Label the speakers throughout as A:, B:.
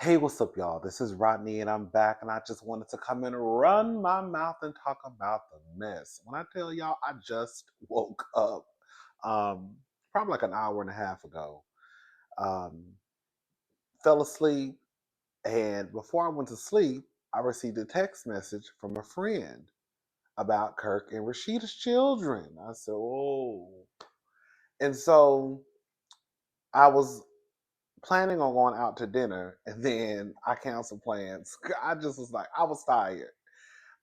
A: Hey, what's up, y'all? This is Rodney, and I'm back, and I just wanted to come in and run my mouth and talk about the mess. When I tell y'all, I just woke up um, probably like an hour and a half ago. Um, Fell asleep, and before I went to sleep, I received a text message from a friend about Kirk and Rasheeda's children. I said, "Oh," and so I was planning on going out to dinner, and then I canceled plans. I just was like, I was tired.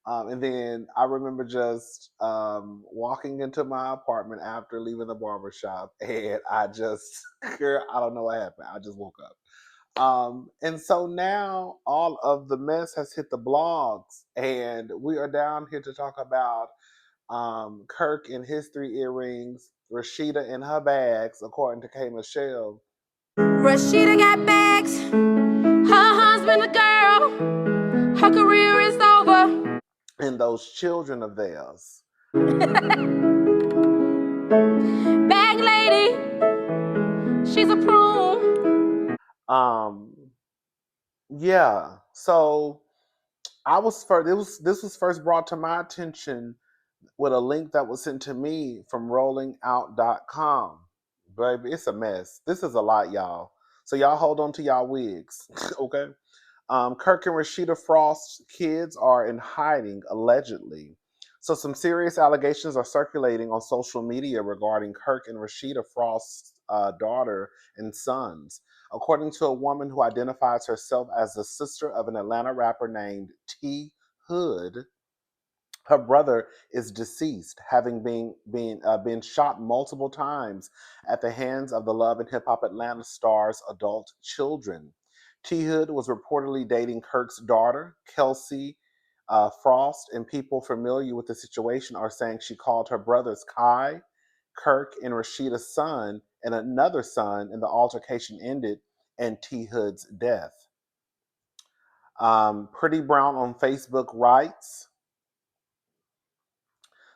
A: And then I remember just walking into my apartment after leaving the barbershop, and I just, girl, I don't know what happened. I just woke up. And so now all of the mess has hit the blogs, and we are down here to talk about Kirk and his 3 earrings, Rasheeda and her bags, according to K. Michelle.
B: Rasheeda got bags, her husband a girl, her career is over.
A: And those children of theirs.
B: Bag lady, she's a prune.
A: Um, yeah. So I was first. It was this was first brought to my attention with a link that was sent to me from rollingout.com. Baby, it's a mess. This is a lot, y'all. So y'all hold on to y'all wigs, okay? Kirk and Rasheeda Frost's kids are in hiding, allegedly. So some serious allegations are circulating on social media regarding Kirk and Rasheeda Frost's daughter and sons. According to a woman who identifies herself as the sister of an Atlanta rapper named T. Hood, her brother is deceased, having been shot multiple times at the hands of the Love and Hip Hop Atlanta star's adult children. T. Hood was reportedly dating Kirk's daughter, Kelsey Frost, and people familiar with the situation are saying she called her brothers Kai, Kirk, and Rasheeda's son, and another son, and the altercation ended in T. Hood's death. Pretty Brown on Facebook writes,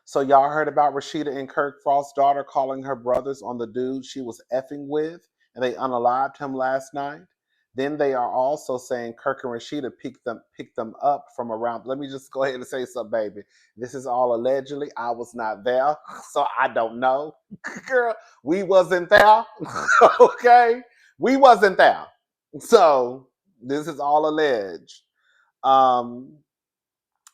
A: so y'all heard about Rasheeda and Kirk Frost's daughter calling her brothers on the dude she was effing with, and they unalived him last night. Then they are also saying Kirk and Rasheeda picked them up from around. Let me just go ahead and say something, baby. This is all allegedly. I was not there, so I don't know. Girl, we wasn't there. Okay, we wasn't there. So this is all alleged. Um,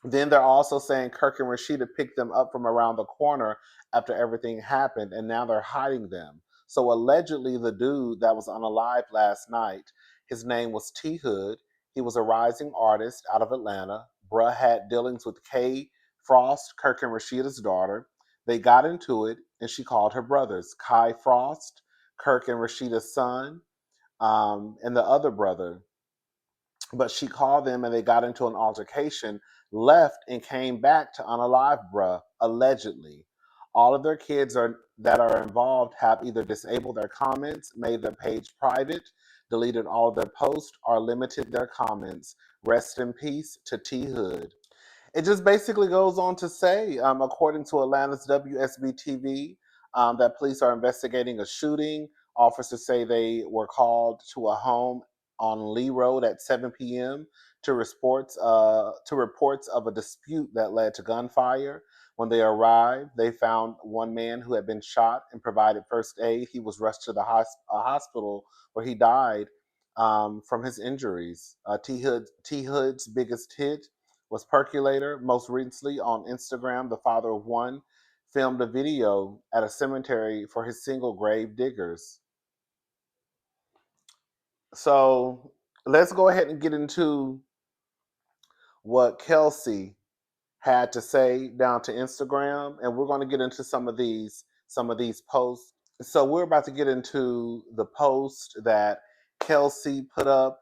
A: then they're also saying Kirk and Rasheeda picked them up from around the corner after everything happened, and now they're hiding them. So allegedly, the dude that was unalived last night, his name was T Hood. He was a rising artist out of Atlanta. Bruh had dealings with Kay Frost, Kirk and Rasheeda's daughter. They got into it, and she called her brothers Kai Frost, Kirk and Rasheeda's son, and the other brother, but she called them and they got into an altercation, left and came back to unalive bruh, allegedly. All of their kids that are involved have either disabled their comments, made their page private, deleted all of their posts, or limited their comments. Rest in peace to T Hood. It just basically goes on to say, according to Atlanta's WSB TV, that police are investigating a shooting. Officers say they were called to a home on Lee Road at 7 p.m. To reports of a dispute that led to gunfire. When they arrived, they found one man who had been shot and provided first aid. He was rushed to the hospital where he died from his injuries. T Hood's biggest hit was Percolator. Most recently on Instagram, the father of one filmed a video at a cemetery for his single grave diggers. So let's go ahead and get into what Kelsey had to say down to Instagram, and we're going to get into some of these posts. So we're about to get into the post that Kelsey put up.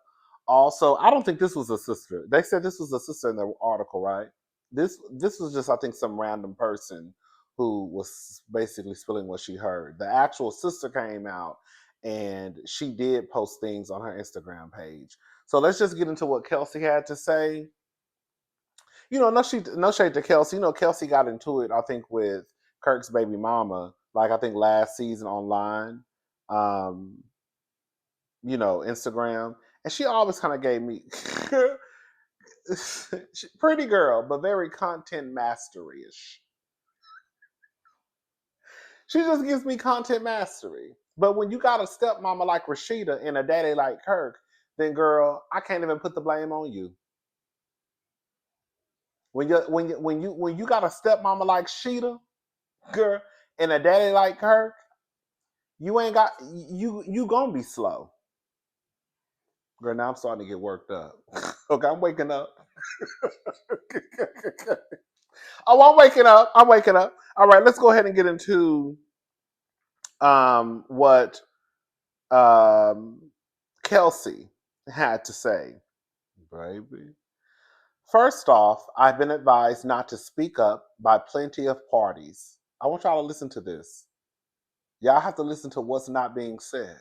A: Also, I don't think this was a sister. They said this was a sister in the article, right? This was just, I think, some random person who was basically spilling what she heard. The actual sister came out and she did post things on her Instagram page. So let's just get into what Kelsey had to say. No shade to Kelsey. Kelsey got into it, I think, with Kirk's baby mama, like I think last season online, um, Instagram. And she always kind of gave me pretty girl, but very content mastery-ish. She just gives me content mastery. But when you got a stepmama like Rasheeda and a daddy like Kirk, then girl, I can't even put the blame on you. When you got a stepmama like Sheeta, girl, and a daddy like Kirk, you ain't got you gonna be slow. Girl, now I'm starting to get worked up. Okay, I'm waking up. Oh, I'm waking up. I'm waking up. All right, let's go ahead and get into what um, Kelsey had to say. Baby. First off, I've been advised not to speak up by plenty of parties. I want y'all to listen to this. Y'all have to listen to what's not being said.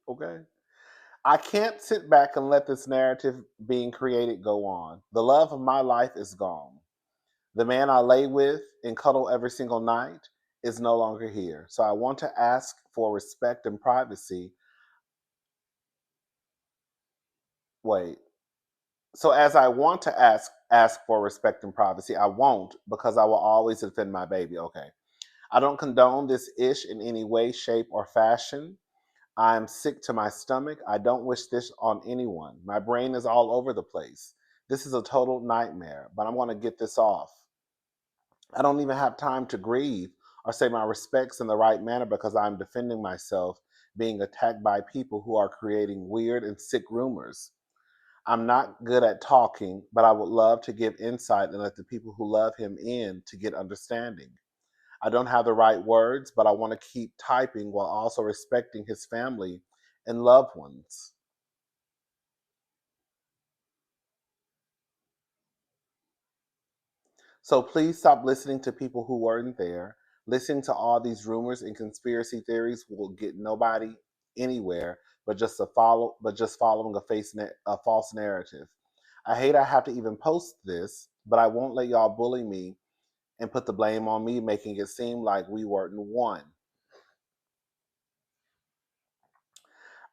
A: Okay? I can't sit back and let this narrative being created go on. The love of my life is gone. The man I lay with and cuddle every single night is no longer here. So I want to ask for respect and privacy. Wait. So as I want to ask for respect and privacy, I won't because I will always defend my baby. Okay. I don't condone this ish in any way, shape, or fashion. I'm sick to my stomach. I don't wish this on anyone. My brain is all over the place. This is a total nightmare, but I'm going to get this off. I don't even have time to grieve or say my respects in the right manner because I'm defending myself being attacked by people who are creating weird and sick rumors. I'm not good at talking, but I would love to give insight and let the people who love him in to get understanding. I don't have the right words, but I want to keep typing while also respecting his family and loved ones. So please stop listening to people who weren't there. Listening to all these rumors and conspiracy theories will get nobody anywhere but just following a false narrative. I hate I have to even post this, but I won't let y'all bully me and put the blame on me, making it seem like we weren't one.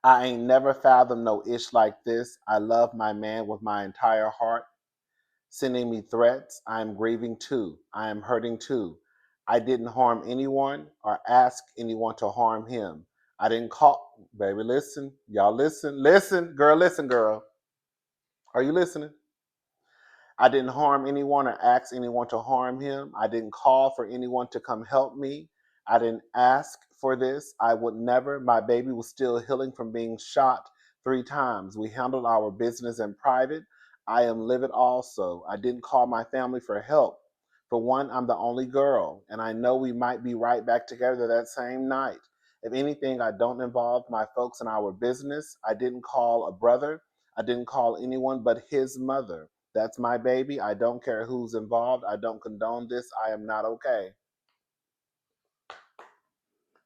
A: I ain't never fathomed no ish like this. I love my man with my entire heart. Sending me threats. I am grieving too. I am hurting too. I didn't harm anyone or ask anyone to harm him. I didn't call. Baby, listen. Y'all listen. Listen, girl, listen, girl. Are you listening? I didn't harm anyone or ask anyone to harm him. I didn't call for anyone to come help me. I didn't ask for this. I would never. My baby was still healing from being shot 3 times. We handled our business in private. I am livid also. I didn't call my family for help. For one, I'm the only girl, and I know we might be right back together that same night. If anything, I don't involve my folks in our business. I didn't call a brother. I didn't call anyone but his mother. That's my baby. I don't care who's involved. I don't condone this. I am not okay.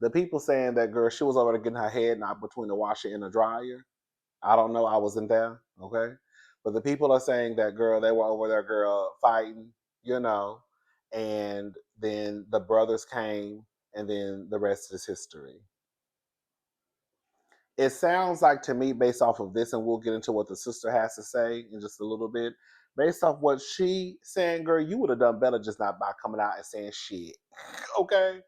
A: The people saying that girl, she was over there getting her head knocked between the washer and the dryer. I don't know. I wasn't there. Okay. But the people are saying that girl, they were over there, girl, fighting, you know, and then the brothers came, and then the rest is history. It sounds like to me, based off of this, and we'll get into what the sister has to say in just a little bit. Based off what she saying, girl, you would have done better just not by coming out and saying shit. Okay,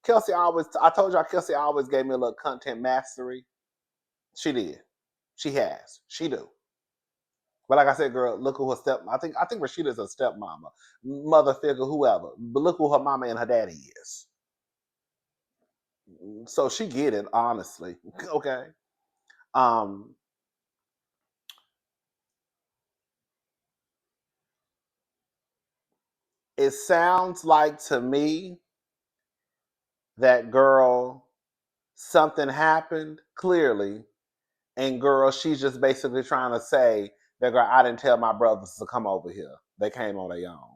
A: Kelsey I told y'all, Kelsey always gave me a little content mastery. She did, she has, she do. But like I said, girl, look who her I think Rasheeda's a stepmama, mother figure, whoever. But look who her mama and her daddy is. So she get it, honestly. Okay. Um, it sounds like to me that girl, something happened clearly, and girl, she's just basically trying to say that girl, I didn't tell my brothers to come over here. They came on their own.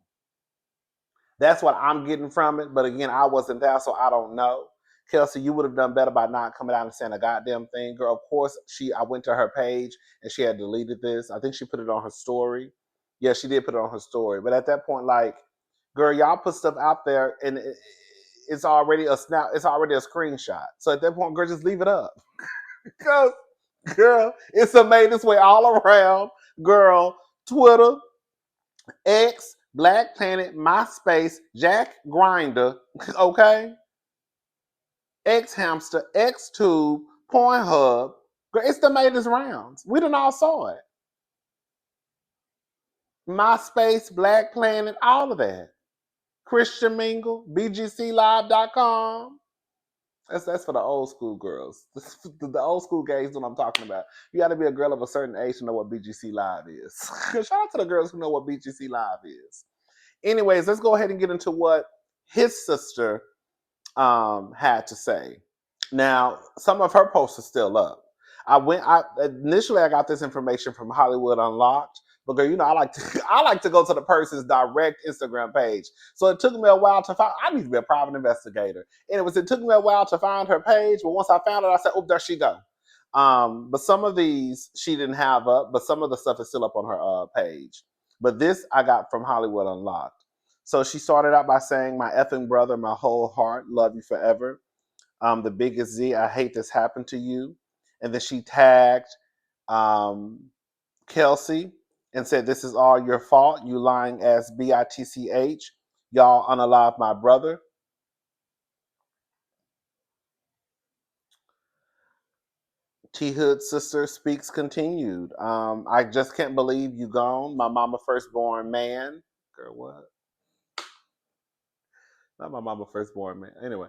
A: That's what I'm getting from it. But again, I wasn't there, so I don't know. Kelsey, you would have done better by not coming out and saying a goddamn thing, girl. Of course, I went to her page and she had deleted this. I think she put it on her story. Yeah, she did put it on her story. But at that point, like, girl, y'all put stuff out there and it's already a snap. It's already a screenshot. So at that point, girl, just leave it up. Because Girl, it's made its way all around. Girl, Twitter, X, Black Planet, MySpace, Jack Grinder, okay? X Hamster, X Tube, Pornhub. Girl, it's made its rounds. We done all saw it. MySpace, Black Planet, all of that. Christian Mingle, BGClive.com. That's for the old school girls. The old school gays what I'm talking about. You got to be a girl of a certain age to know what BGC Live is. Shout out to the girls who know what BGC Live is. Anyways, let's go ahead and get into what his sister had to say. Now, some of her posts are still up. I initially got this information from Hollywood Unlocked, but girl, you know I like to I like to go to the person's direct Instagram page. So it took me a while to find. I need to be a private investigator, and it took me a while to find her page. But once I found it, I said, "Oh, there she go." But some of these she didn't have up, but some of the stuff is still up on her page. But this I got from Hollywood Unlocked. So she started out by saying, "My effing brother, my whole heart, love you forever. The biggest Z, I hate this happened to you." And then she tagged um, Kelsey and said, "This is all your fault. You lying ass bitch. Y'all unalive my brother." T Hood sister speaks continued. I just can't believe you gone. My mama firstborn man. Girl, what? Not my mama firstborn man. Anyway,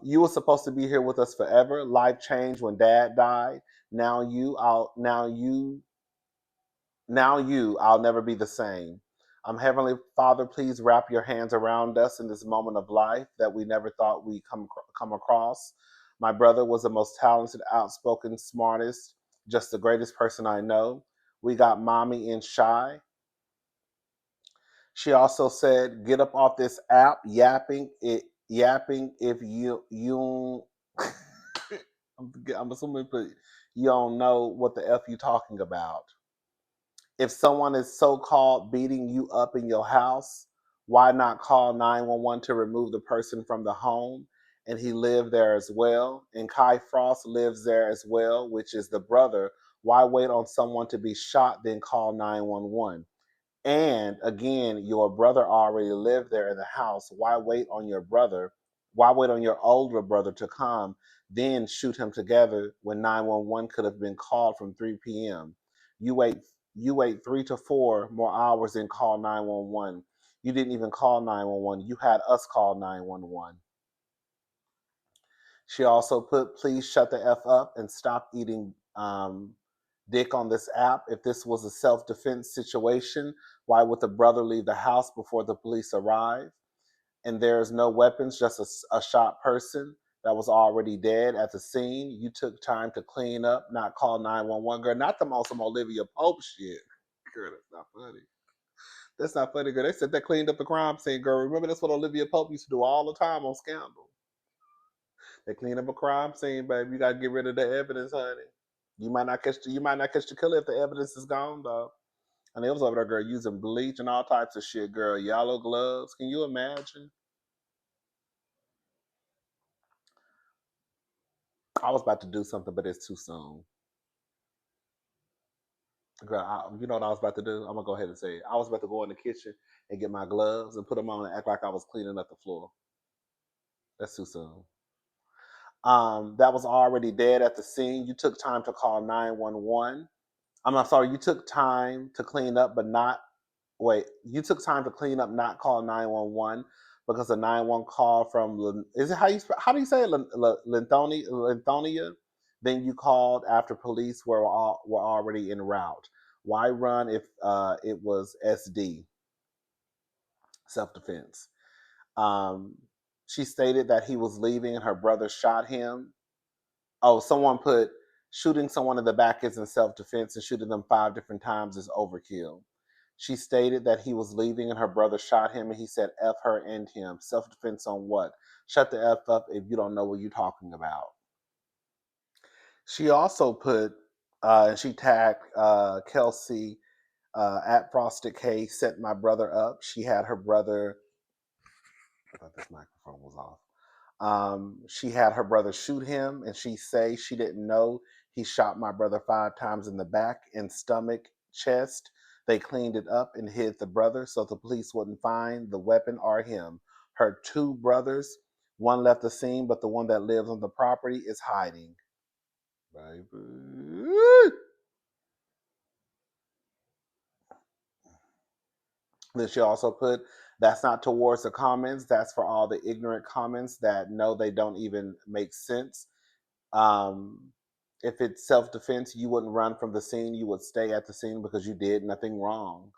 A: you were supposed to be here with us forever. Life changed when dad died. I'll never be the same. Heavenly Father, please wrap your hands around us in this moment of life that we never thought we'd come across. My brother was the most talented, outspoken, smartest, just the greatest person I know. We got mommy in shy. She also said, "Get up off this app, yapping if you." I'm assuming you don't know what the f you talking about. If someone is so-called beating you up in your house, why not call 911 to remove the person from the home? And he lived there as well. And Kai Frost lives there as well, which is the brother. Why wait on someone to be shot, then call 911? And again, your brother already lived there in the house. Why wait on your brother? Why wait on your older brother to come, then shoot him together when 911 could have been called from 3 p.m.? You wait you wait 3 to 4 more hours and call 911. You didn't even call 911. You had us call 911. She also put, "Please shut the F up and stop eating dick on this app. If this was a self-defense situation, why would the brother leave the house before the police arrive? And there's no weapons, just a shot person that was already dead at the scene. You took time to clean up, not call 911." Girl, not the most some Olivia Pope shit. Girl, that's not funny. That's not funny, girl. They said they cleaned up the crime scene, girl. Remember, that's what Olivia Pope used to do all the time on Scandal. They clean up a crime scene, baby. You gotta get rid of the evidence, honey. You might not catch the killer if the evidence is gone, though. And they was over there, girl, using bleach and all types of shit, girl. Yellow gloves. Can you imagine? I was about to do something, but it's too soon. Girl, you know what I was about to do? I'm gonna go ahead and say it. I was about to go in the kitchen and get my gloves and put them on and act like I was cleaning up the floor. That's too soon. That was already dead at the scene. You took time to call 911. I'm sorry, you took time to clean up, but not wait. You took time to clean up, not call 911 because the 911 call from is it how do you say it? Lithonia? Then you called after police were already en route. Why run if it was SD self defense? Um, she stated that he was leaving and her brother shot him. Oh, someone put, "Shooting someone in the back isn't self defense and shooting them 5 different times is overkill." She stated that he was leaving and her brother shot him and he said, "F her and him." Self defense on what? Shut the F up if you don't know what you're talking about. She also put, and she tagged Kelsey at Frosted K, "Set my brother up." She had her brother, I thought this microphone was off. She had her brother shoot him, and she say she didn't know He shot my brother 5 times in the back and stomach, chest. They cleaned it up and hid the brother so the police wouldn't find the weapon or him. Her 2 brothers, one left the scene, but the one that lives on the property is hiding. Baby. Then she also put, that's not towards the comments. That's for all the ignorant comments that know they don't even make sense. Um, if it's self-defense, you wouldn't run from the scene. You would stay at the scene because you did nothing wrong.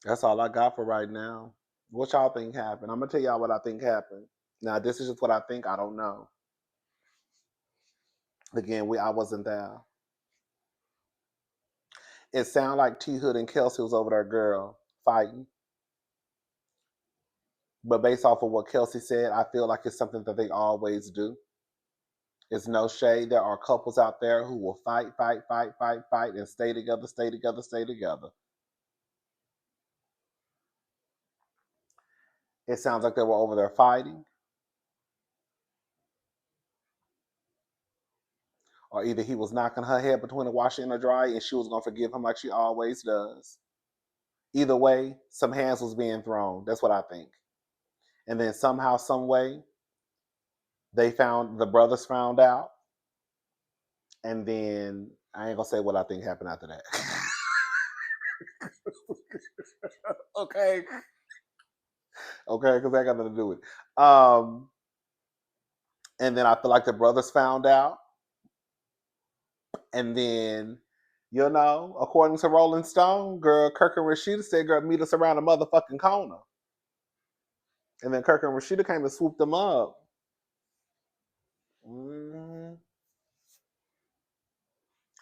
A: That's all I got for right now. What y'all think happened? I'm going to tell y'all what I think happened. Now, this is just what I think. I don't know. Again, I wasn't there. It sounded like T Hood and Kelsey was over there, girl, fighting. But based off of what Kelsey said, I feel like it's something that they always do. It's no shade. There are couples out there who will fight, and stay together, stay together, stay together. It sounds like they were over there fighting. Or either he was knocking her head between the washer and the dryer and she was going to forgive him like she always does. Either way, some hands was being thrown. That's what I think. And then somehow, some way, the brothers found out. And then I ain't going to say what I think happened after that. Okay. Okay, because that got nothing to do with it. And then I feel like the brothers found out. And then, according to Rolling Stone, girl, Kirk and Rasheeda said, girl, meet us around the motherfucking corner. And then Kirk and Rasheeda came and swooped them up. Mm-hmm.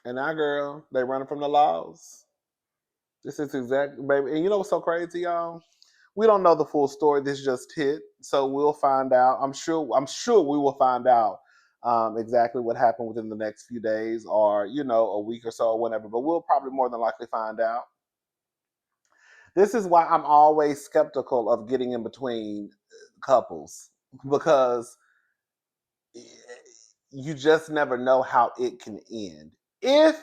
A: And now, girl, they running from the laws. This is exactly, baby. And you know what's so crazy, y'all? We don't know the full story. This just hit, so we'll find out. I'm sure we will find out exactly what happened within the next few days, or a week or so, or whatever. But we'll probably more than likely find out. This is why I'm always skeptical of getting in between couples, because you just never know how it can end. If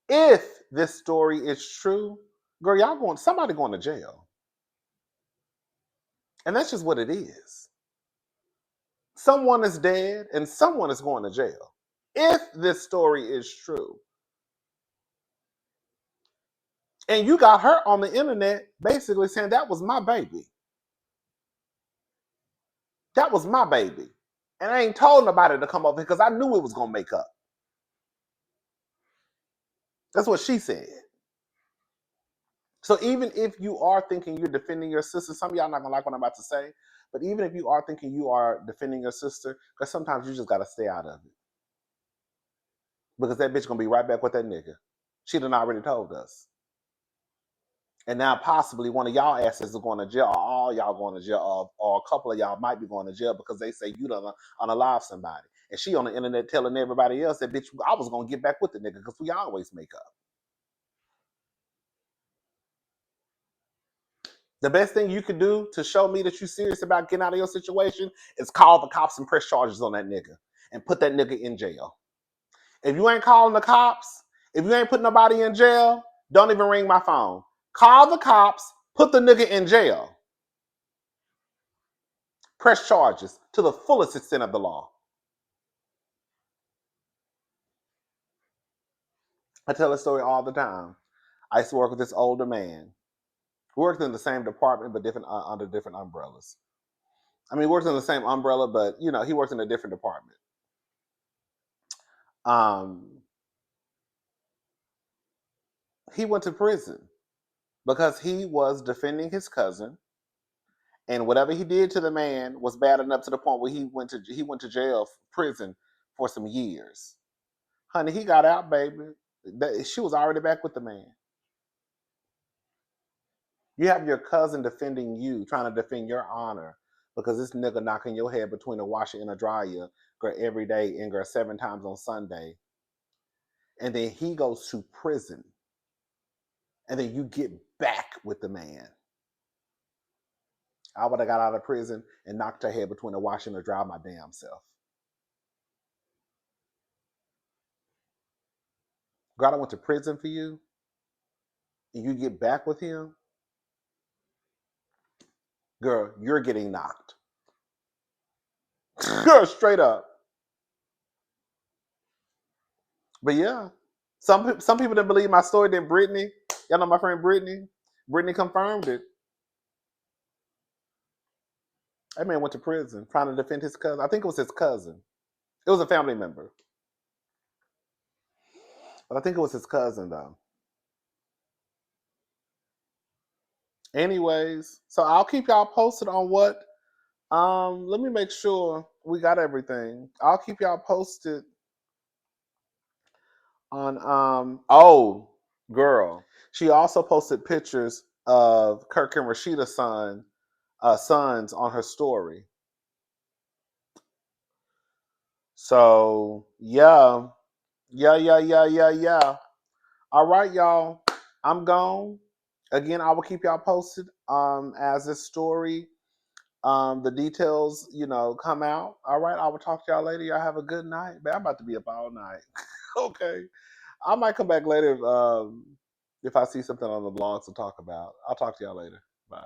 A: this story is true, girl, somebody going to jail. And that's just what it is. Someone is dead and someone is going to jail. If this story is true. And you got her on the internet basically saying that was my baby. That was my baby. And I ain't told nobody to come over here because I knew it was going to make up. That's what she said. So even if you are thinking you're defending your sister, some of y'all not going to like what I'm about to say, but even if you are thinking you are defending your sister, because sometimes you just got to stay out of it. Because that bitch going to be right back with that nigga. She done already told us. And now possibly one of y'all asses is going to jail, or all y'all going to jail, or a couple of y'all might be going to jail because they say you done unalive somebody. And she on the internet telling everybody else that, bitch, I was going to get back with the nigga because we always make up. The best thing you could do to show me that you're serious about getting out of your situation is call the cops and press charges on that nigga and put that nigga in jail. If you ain't calling the cops, if you ain't putting nobody in jail, don't even ring my phone. Call the cops, put the nigga in jail. Press charges to the fullest extent of the law. I tell this story all the time. I used to work with this older man. We worked in the same department, but different under different umbrellas. I mean, he works in the same umbrella, but he works in a different department. He went to prison because he was defending his cousin, and whatever he did to the man was bad enough to the point where he went to jail, prison for some years. Honey, he got out, baby. She was already back with the man. You have your cousin defending you, trying to defend your honor because this nigga knocking your head between a washer and a dryer, girl, every day and girl 7 times on Sunday. And then he goes to prison. And then you get back with the man. I would have got out of prison and knocked her head between a washer and a dryer my damn self. God, I went to prison for you, and you get back with him, girl, you're getting knocked. Girl, straight up. But yeah, some people didn't believe my story. Then Brittany, y'all know my friend Brittany. Brittany confirmed it. That man went to prison trying to defend his cousin. I think it was his cousin. It was a family member, but I think it was his cousin though. Anyways, so I'll keep y'all posted on what. Let me make sure we got everything. I'll keep y'all posted on. Oh, girl, she also posted pictures of Kirk and Rasheeda's sons on her story. So yeah, yeah. All right, y'all. I'm gone. Again, I will keep y'all posted as this story, the details, come out. All right, I will talk to y'all later. Y'all have a good night. Man, I'm about to be up all night. Okay. I might come back later if I see something on the blogs to talk about. I'll talk to y'all later. Bye.